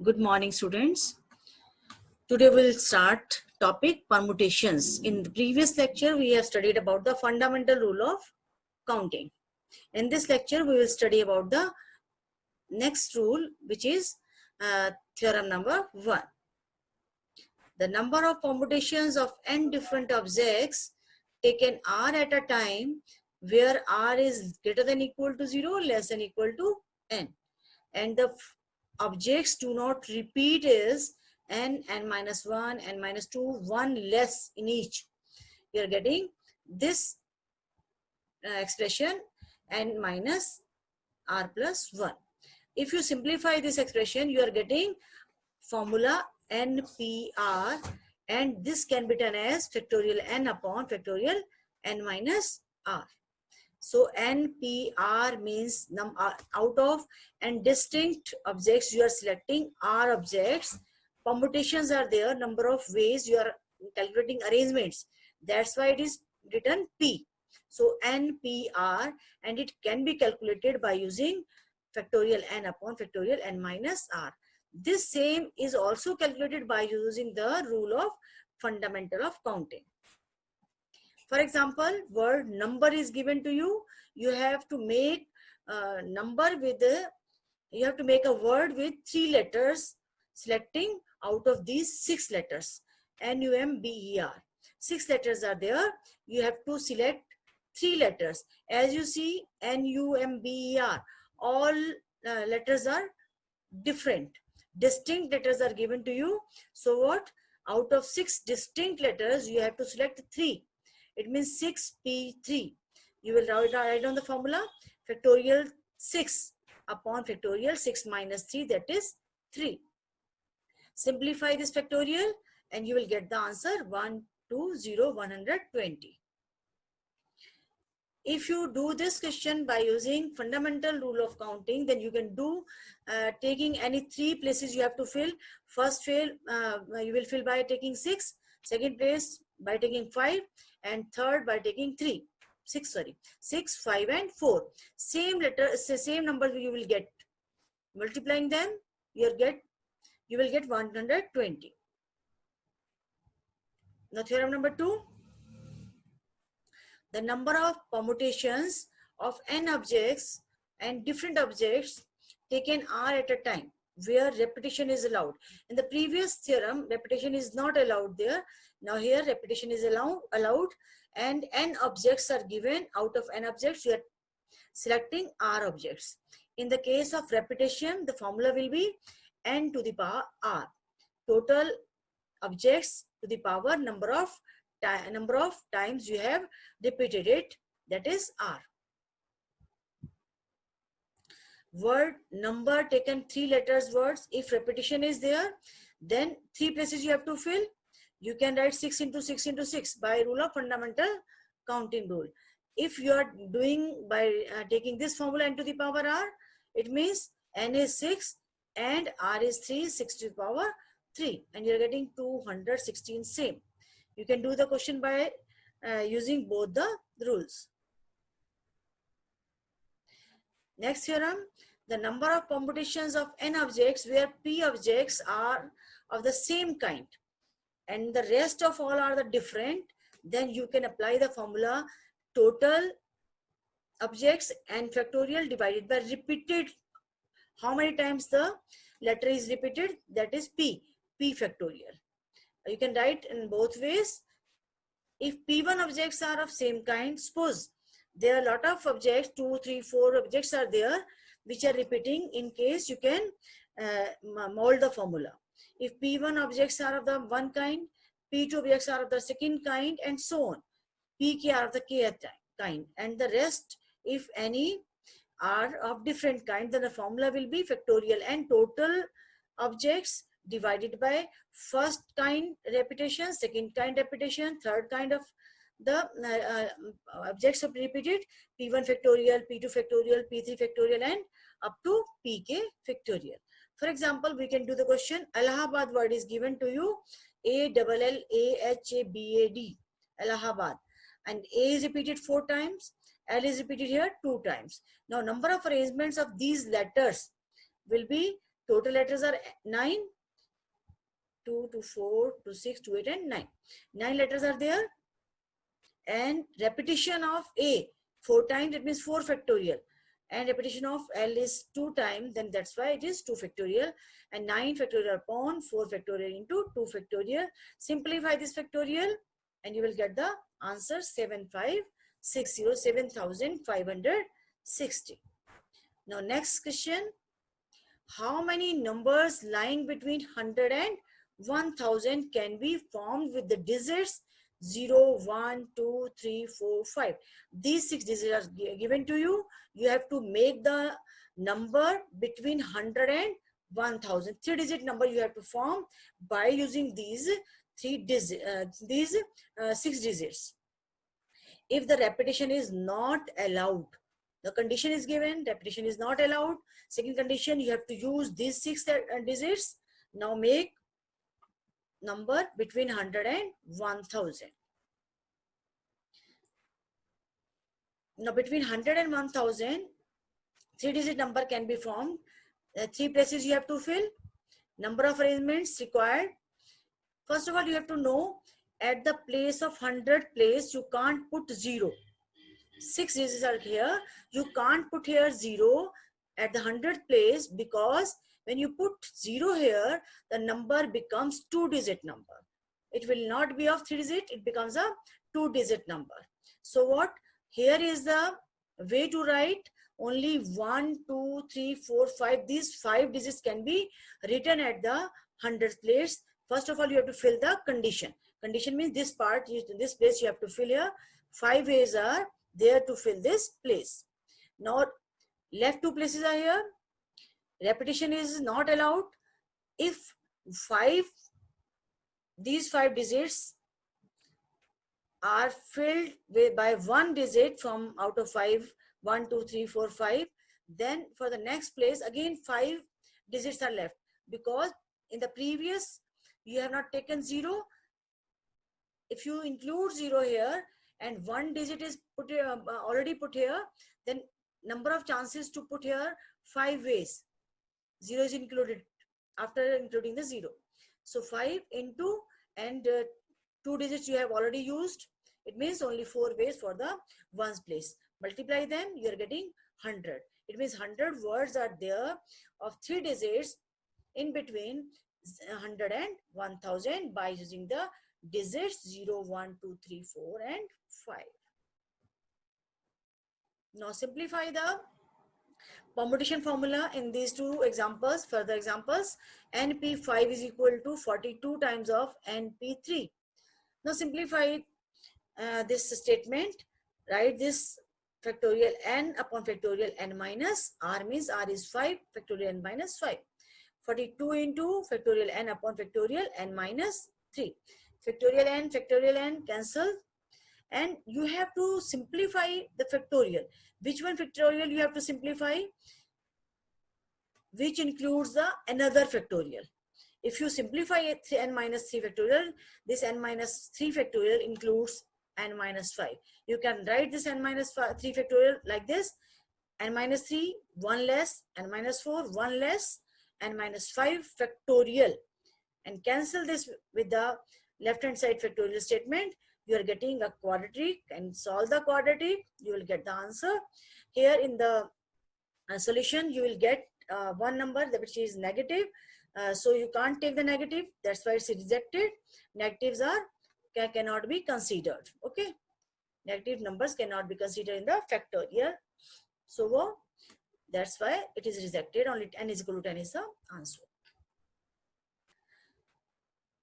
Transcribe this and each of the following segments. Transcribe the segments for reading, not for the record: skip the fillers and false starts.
Good morning, students. Today we'll start topic permutations. In the previous lecture, we have studied about the fundamental rule of counting. In this lecture, we will study about the next rule, which is theorem number 1. The number of permutations of n different objects taken r at a time where r is greater than equal to 0, less than equal to n. And the objects do not repeat is n minus 1, n minus 2, 1 less in each. You are getting this expression n minus r plus 1. If you simplify this expression, you are getting formula npr, and this can be done as factorial n upon factorial n minus r. So NPR means out of n distinct objects you are selecting R objects. Permutations are there, number of ways you are calculating arrangements. That's why it is written P. So NPR, and it can be calculated by using factorial n upon factorial n minus r. This same is also calculated by using the rule of fundamental of counting. For example, word number is given to you. You have to make a number with you have to make a word with 3 letters, selecting out of these 6 letters. NUMBER. 6 letters are there. You have to select 3 letters. As you see, NUMBER. All letters are different. Distinct letters are given to you. So what? Out of 6 distinct letters, you have to select 3. It means 6p3. You will write down the formula factorial 6 upon factorial 6 minus 3, that is 3. Simplify this factorial and you will get the answer 120,120. If you do this question by using fundamental rule of counting, then you can do taking any 3 places you have to fill. First you will fill by taking 6, second place by taking 5, and third by taking 6, 5 and 4. Same letter, same number you will get. Multiplying them, you will get 120. Now theorem number 2. The number of permutations of n objects and different objects taken are at a time where repetition is allowed. In the previous theorem, repetition is not allowed there. Now here repetition is allowed, and n objects are given. Out of n objects, you are selecting r objects. In the case of repetition, the formula will be n to the power r. Total objects to the power number of times you have repeated it, that is r. Word number taken 3 letters words. If repetition is there, then 3 places you have to fill. You can write 6 into 6 into 6 by rule of fundamental counting rule. If you are doing by taking this formula n to the power r, it means n is 6 and r is 3, 6 to the power 3, and you are getting 216 same. You can do the question by using both the rules. Next theorem, the number of permutations of n objects where p objects are of the same kind and the rest of all are the different, then you can apply the formula total objects and factorial divided by repeated. How many times the letter is repeated? That is p factorial. You can write in both ways. If p1 objects are of same kind, suppose there are a lot of objects, 2, 3, 4 objects are there which are repeating. In case, you can mold the formula. If p1 objects are of the one kind, p2 objects are of the second kind, and so on. pk are of the kth kind, and the rest, if any, are of different kind, then the formula will be factorial and total objects divided by first kind repetition, second kind repetition, third kind of the objects of repeated, p1 factorial, p2 factorial, p3 factorial, and up to pk factorial. For example, we can do the question. Allahabad word is given to you, ALLAHABAD, Allahabad, and A is repeated 4 times, L is repeated here 2 times. Now number of arrangements of these letters will be Total letters are 9. 2 to 4 to 6 to 8 and 9. 9 letters are there. And repetition of A 4 times, it means 4 factorial. And repetition of L is 2 times, then that's why it is 2 factorial. And 9 factorial upon 4 factorial into 2 factorial. Simplify this factorial and you will get the answer 7560. Now next question. How many numbers lying between 100 and 1000 can be formed with the digits 0, 1, 2, 3, 4, 5? These 6 digits are given to you. You have to make the number between 100 and 1000. 3-digit number you have to form by using these 6 digits. If the repetition is not allowed, the condition is given, repetition is not allowed. Second condition, you have to use these 6 digits. Now make number between 100 and 1000. Now between 100 and 1000, 3-digit number can be formed. 3 places you have to fill. Number of arrangements required. First of all, you have to know at the place of 100 place, you can't put 0. 6 digits are here. You can't put here 0 at the 100th place, because when you put 0 here, the number becomes 2-digit number. It will not be of 3-digit, it becomes a 2-digit number. So what? Here is the way to write. Only 1, 2, 3, 4, 5. These 5 digits can be written at the 100th place. First of all, you have to fill the condition. Condition means this part, this place you have to fill here. 5 ways are there to fill this place. Now left 2 places are here. Repetition is not allowed. If these 5 digits are filled by 1 digit from out of 5, 1, 2, 3, 4, 5, then for the next place again 5 digits are left, because in the previous you have not taken 0. If you include 0 here and 1 digit is already put here, then number of chances to put here 5 ways. 0 is included after including the 0. So 5 into and 2 digits you have already used. It means only 4 ways for the ones place. Multiply them, you are getting 100. It means 100 words are there of 3 digits in between 100 and 1000 by using the digits 0, 1, 2, 3, 4 and 5. Now simplify the permutation formula in these 2 examples. Further examples, NP5 is equal to 42 times of NP3. Now simplify this statement. Write this factorial n upon factorial n minus r, means r is 5, factorial n minus 5. 42 into factorial n upon factorial n minus 3. Factorial n cancel. And you have to simplify the factorial. Which one factorial you have to simplify? Which includes the another factorial. If you simplify it, n minus 3 factorial, this n minus 3 factorial includes n minus 5. You can write this n minus 3 factorial like this: n minus 3, 1 less, n minus 4, 1 less, n minus 5 factorial. And cancel this with the left hand side factorial statement. You are getting a quadratic, and solve the quadratic, you will get the answer. Here in the solution, you will get one number which is negative. So you can't take the negative, that's why it's rejected. Negatives cannot be considered. Okay, negative numbers cannot be considered in the factorial. So that's why it is rejected. Only n is equal to 10 is the answer.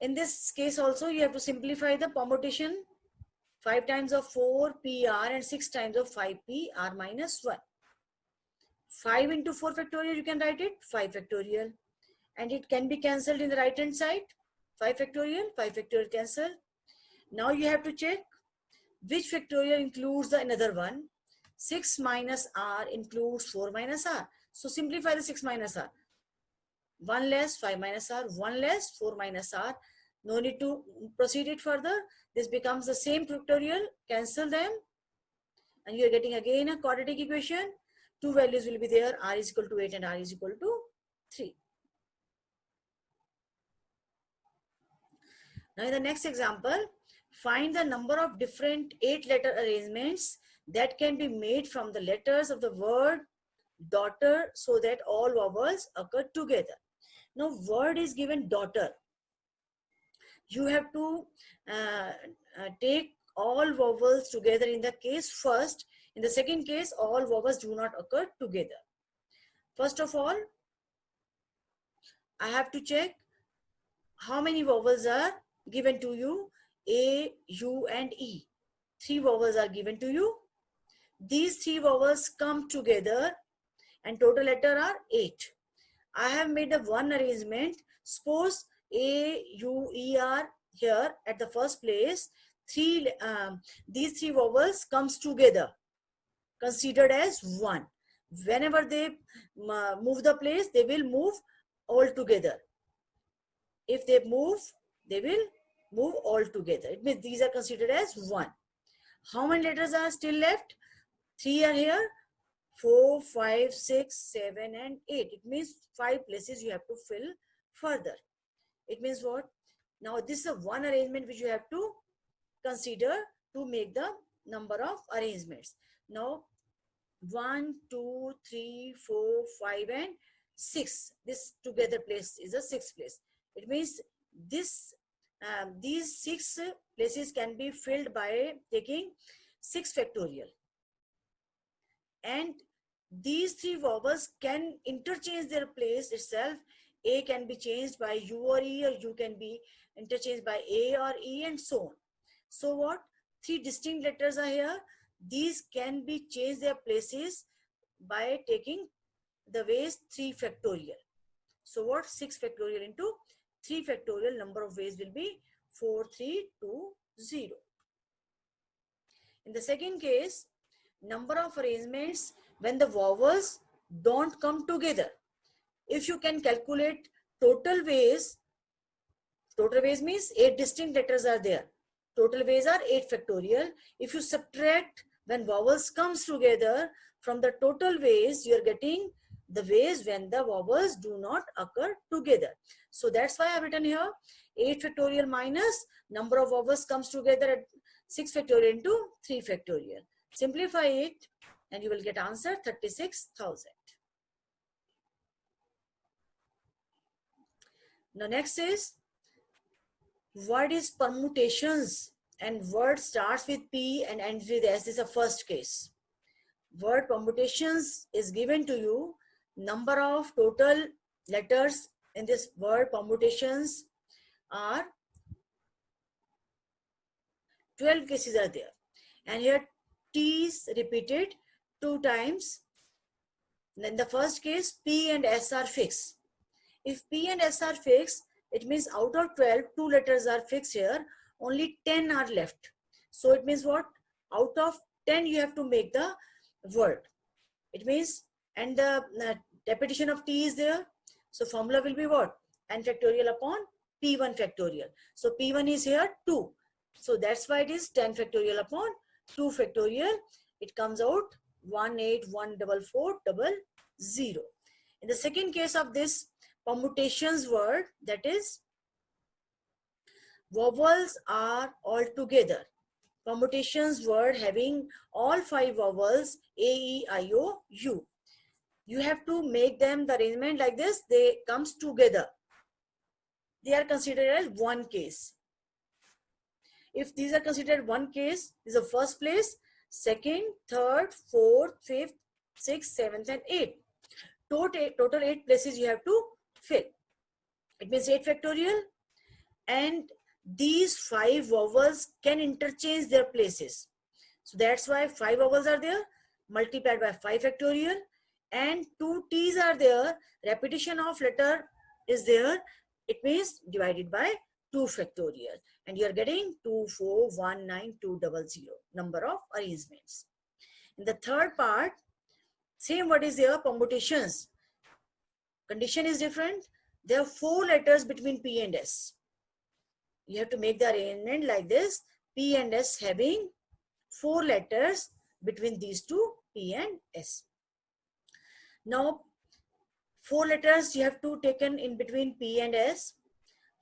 In this case also, you have to simplify the permutation. 5 times of 4 PR and 6 times of 5 PR minus 1. 5 into 4 factorial, you can write it 5 factorial. And it can be cancelled in the right hand side. 5 factorial cancel. Now you have to check which factorial includes the another one. 6 minus R includes 4 minus R. So simplify the 6 minus R. 1 less, 5 minus R, 1 less, 4 minus R. No need to proceed it further. This becomes the same factorial. Cancel them. And you are getting again a quadratic equation. 2 values will be there. R is equal to 8 and R is equal to 3. Now in the next example, find the number of different 8-letter arrangements that can be made from the letters of the word daughter so that all vowels occur together. Now word is given daughter. You have to take all vowels together in the case first. In the second case, all vowels do not occur together. First of all, I have to check how many vowels are given to you. A, U and E. 3 vowels are given to you. These 3 vowels come together and total letter are 8. I have made a one arrangement. Suppose A, U, E are here at the first place. These 3 vowels comes together, considered as one. Whenever they move the place, they will move all together. If they move, they will move all together. It means these are considered as one. How many letters are still left? 3 are here. 4, 5, 6, 7 and 8. It means 5 places you have to fill further. It means what? Now this is a one arrangement which you have to consider to make the number of arrangements. Now 1, 2, 3, 4, 5 and 6. This together place is a 6th place. It means these 6 places can be filled by taking 6 factorial. And these 3 vowels can interchange their place itself. A can be changed by U or E, or U can be interchanged by A or E, and so on. So what? 3 distinct letters are here. These can be changed their places by taking the ways 3 factorial. So what? 6 factorial into 3 factorial, number of ways will be 4, 3, 2, 0. In the second case, number of arrangements when the vowels don't come together. If you can calculate total ways means 8 distinct letters are there. Total ways are 8 factorial. If you subtract when vowels comes together from the total ways, you are getting the ways when the vowels do not occur together. So that's why I have written here 8 factorial minus number of vowels comes together at 6 factorial into 3 factorial. Simplify it and you will get answer 36,000. Now next is word is permutations, and word starts with P and ends with S. This is the first case. Word permutations is given to you. Number of total letters in this word permutations are 12 cases are there. And here T is repeated 2 times. In the first case, P and S are fixed. If P and S are fixed, it means out of 12, 2 letters are fixed here. Only 10 are left. So it means what? Out of 10, you have to make the word. It means, and the repetition of T is there. So formula will be what? N factorial upon P1 factorial. So P1 is here 2. So that's why it is 10 factorial upon 2 factorial. It comes out 1814400. In the second case of this permutations word, that is vowels are all together. Permutations word having all 5 vowels A, E, I, O, U. You have to make them the arrangement like this. They comes together. They are considered as one case. If these are considered one case, this is the first place, second, third, fourth, fifth, sixth, seventh, and eighth. Total 8 places you have to fill. It means 8 factorial, and these 5 vowels can interchange their places. So that's why 5 vowels are there, multiplied by 5 factorial, and 2 T's are there. Repetition of letter is there. It means divided by 2 factorial. And you are getting 2419200 number of arrangements. In the third part, same word is there, permutations. Condition is different. There are 4 letters between P and S. You have to make the arrangement like this. P and S having 4 letters between these two, P and S. Now, 4 letters you have to taken in between P and S.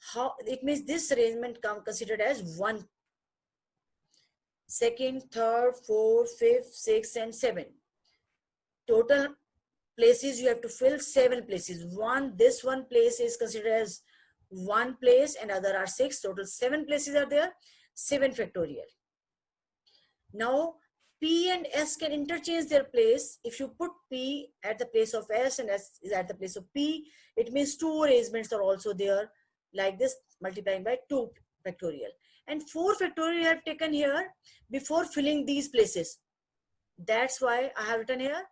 How it means this arrangement come considered as 1, second, third, fourth, fifth, sixth, and 7. Total places you have to fill 7 places. This one place is considered as 1 place and other are 6. Total 7 places are there. 7 factorial. Now P and S can interchange their place. If you put P at the place of S and S is at the place of P, it means 2 arrangements are also there, like this, multiplying by 2 factorial. And 4 factorial I have taken here before filling these places. That's why I have written here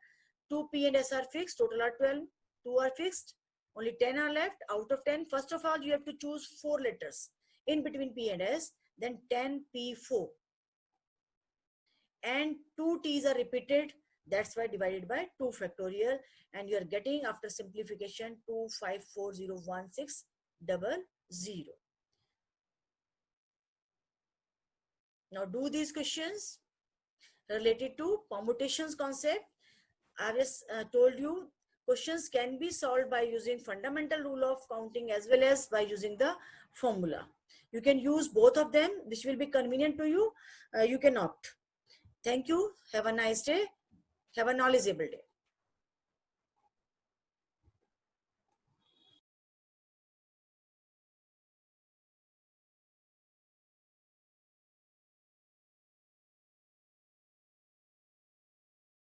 2 P and S are fixed, total are 12, 2 are fixed, only 10 are left. Out of 10, first of all, you have to choose 4 letters in between P and S, then 10 P4. And 2 T's are repeated, that's why divided by 2 factorial, and you are getting after simplification 2540160. Now do these questions related to permutations concept. I just told you questions can be solved by using fundamental rule of counting as well as by using the formula. You can use both of them, which will be convenient to you. You can opt. Thank you. Have a nice day. Have a knowledgeable day.